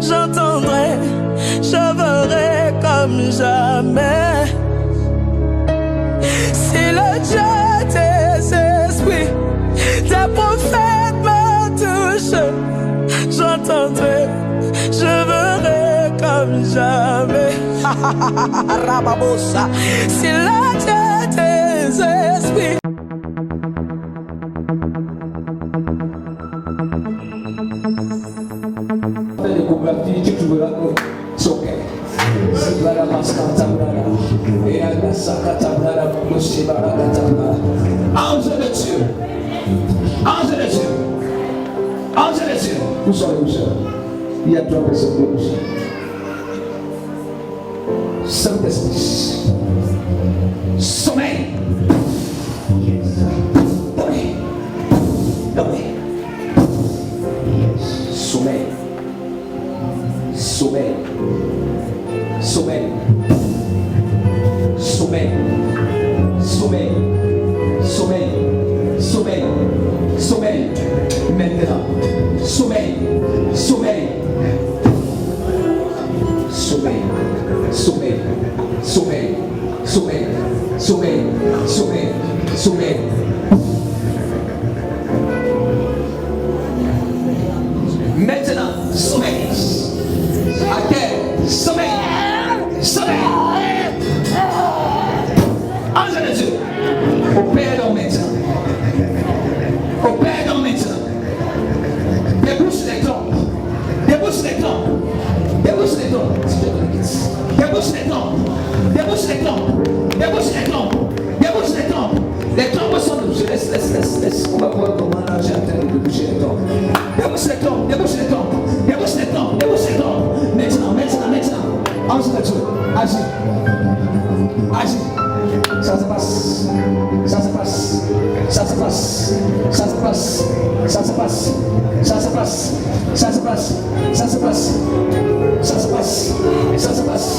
j'entendrai, je verrai comme jamais. Si le Dieu des esprits, des prophètes me touchent, j'entendrai, je verrai comme jamais. Rababosa. Si le Dieu des esprits. Tu trouveras son cœur. Ange de Dieu, ange de Dieu, ange de Dieu. Où sont les boucheurs? Il y a 3 personnes de boucheurs. Saint-Esprit, sommeil. Dormez, dormez. Sommeil. Sommeil, sommeil, sommeil, sommeil, sommeil, sommeil, sommeil, maintenant, sommeil, sommeil, sommeil, sommeil, sommeil, sommeil, sommeil, sommeil, sommeil. Maintenant, sommeil. À terre, sommeil, sommeil. Ange de Dieu, opère donc maintenant. Opère donc maintenant. Débouche les trompes. Débouche les trompes. Débouche les trompes. Débouche les trompes. Débouche les trompes. Débouche les trompes. Débouche les trompes. Les trompes sont débouchées. Laisse. On va voir comment là j'ai en train de déboucher les trompes. Débouche les trompes. Débouche les trompes. Débouche les trompes. Débouche les trompes. Maintenant. Ange de Dieu, agis. Agis. Ça se passe. Ça se passe. Ça se passe. Ça se passe. Ça se passe. Ça se passe. Ça se passe. Ça se passe. Ça se passe. Ça se passe.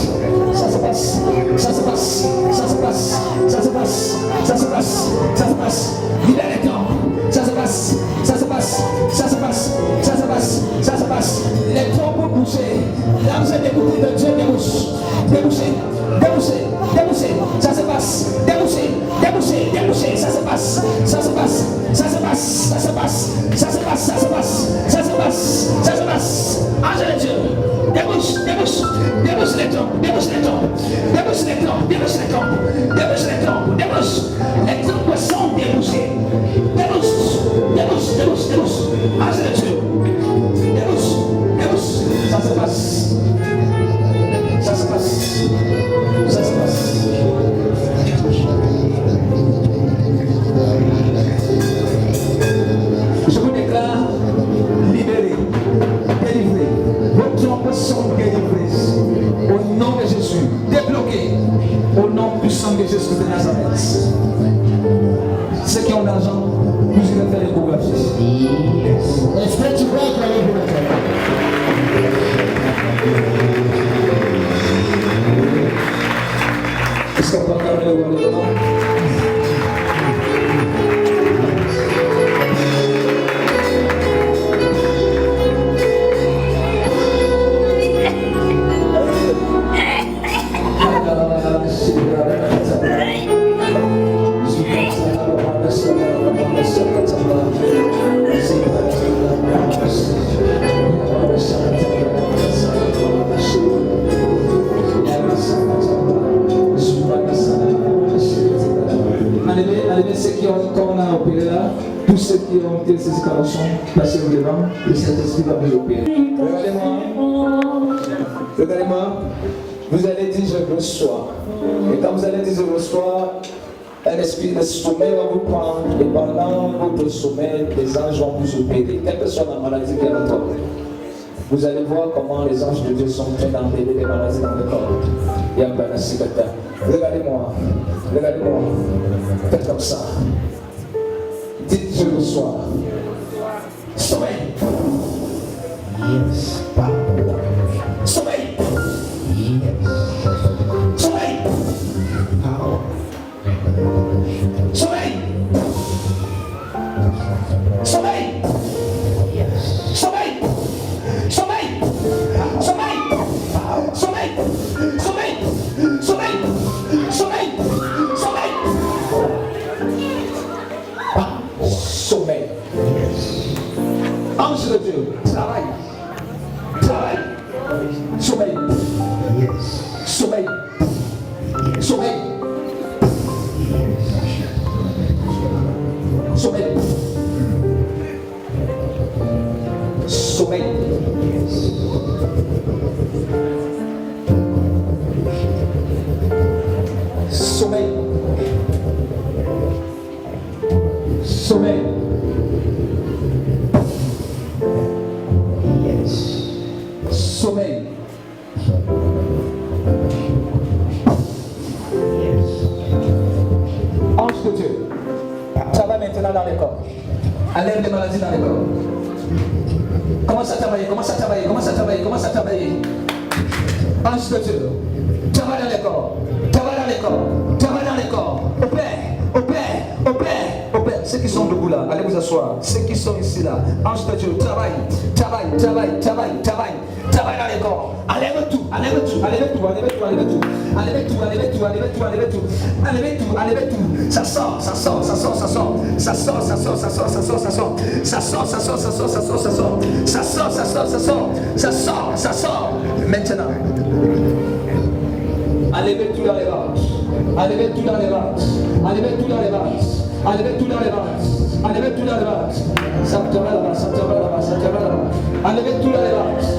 Ça se passe. Ça se passe. Ça se passe. Ça se passe. Ça se passe. Ça se passe. Libère les temps. Ça se passe. Ça se passe. Ça se passe. Ça se passe. Ça se passe. Les temps pour bouger. L'ange débouché de Dieu débouche. Débouché. Débouché. Débouché. Ça se passe. Débouché. Débouché. Débouché. Ça se passe. Ça se passe. Ça se passe. Ça se passe. Ça se passe. Ça se passe. Ça se passe. Ça se passe. Ange de Dieu. Débouche. Débouche. Débouche les temps. Débouche les temps. Débouche les temps. Débouche les temps. Débouche les temps. Débouche. Les temps sont débouchés. Débouche. Débouche. Débouche. Débouche. Ange de Dieu. Débouche. Débouche. Ça se passe. Ça se passe. Ça se passe. Je vous déclare libéré, délivré. Vos trompes sont délivrées. Au nom de Jésus, débloqué. Au nom puissant de Jésus de Nazareth. Ceux qui ont l'argent, vous irez faire l'échographie. Est-ce que tu vois qu'il y a est-ce qu'on peut parler au gouvernement? Allez, ceux qui ont, comme on a opéré là, tous ceux qui ont été ces escalations, placez-vous devant, le Saint-Esprit va vous opérer. Regardez-moi. Regardez-moi. Vous allez dire je reçois. Et quand vous allez dire je reçois, un esprit de sommeil va vous prendre. Et pendant votre sommeil, les anges vont vous opérer. Quelle que soit la maladie qui est en toi. Vous allez voir comment les anges de Dieu sont prêts d'enlever les maladies dans le corps. Il y a un panacibata. Regardez-moi. Regardez-moi. Faites comme ça. Dites je reçois. Sommeil. Yes. Sommeil. Yes. Sommeil. Power. Sommeil. Sommeil. Yes. Sommeil. Sommeil. Sommeil. Sommeil. Sommeil. Sommeil. Sommeil. Sommeil. Sommeil. Sommeil. Ange de Dieu, travaille maintenant dans les corps. Enlève les maladies dans les corps. Commence à travailler, commence à travailler, commence à travailler, commence à travailler. Ange de Dieu, travaille dans les corps, travaille dans les corps, travaille dans les corps. Opère, opère, opère, opère. Ceux qui sont debout là, allez vous asseoir. Ceux qui sont ici là, ange de Dieu, travaille, travaille, travaille, travaille, travaille. Travaille dans les corps. Enlève tout, enlève tout, enlève tout, enlève tout, enlève tout. Enlève tout, enlève tout, enlève tout, enlève tout. Enlève tout, enlève tout. Ça sort, ça sort, ça sort, ça sort. Ça sort, ça sort, ça sort, ça sort, ça sort. Ça sort, ça sort, ça sort, ça sort, ça sort. Ça sort, ça sort, ça sort. Ça sort, ça sort. Maintenant. Enlevez tout dans les vases. Enlevez tout dans les vases. Enlevez tout dans les vases. Enlevez tout dans les vases. Enlevez tout dans les vases. Ça te va là-bas, ça te va là-bas, ça te va là-bas. Enlevez tout dans les vases.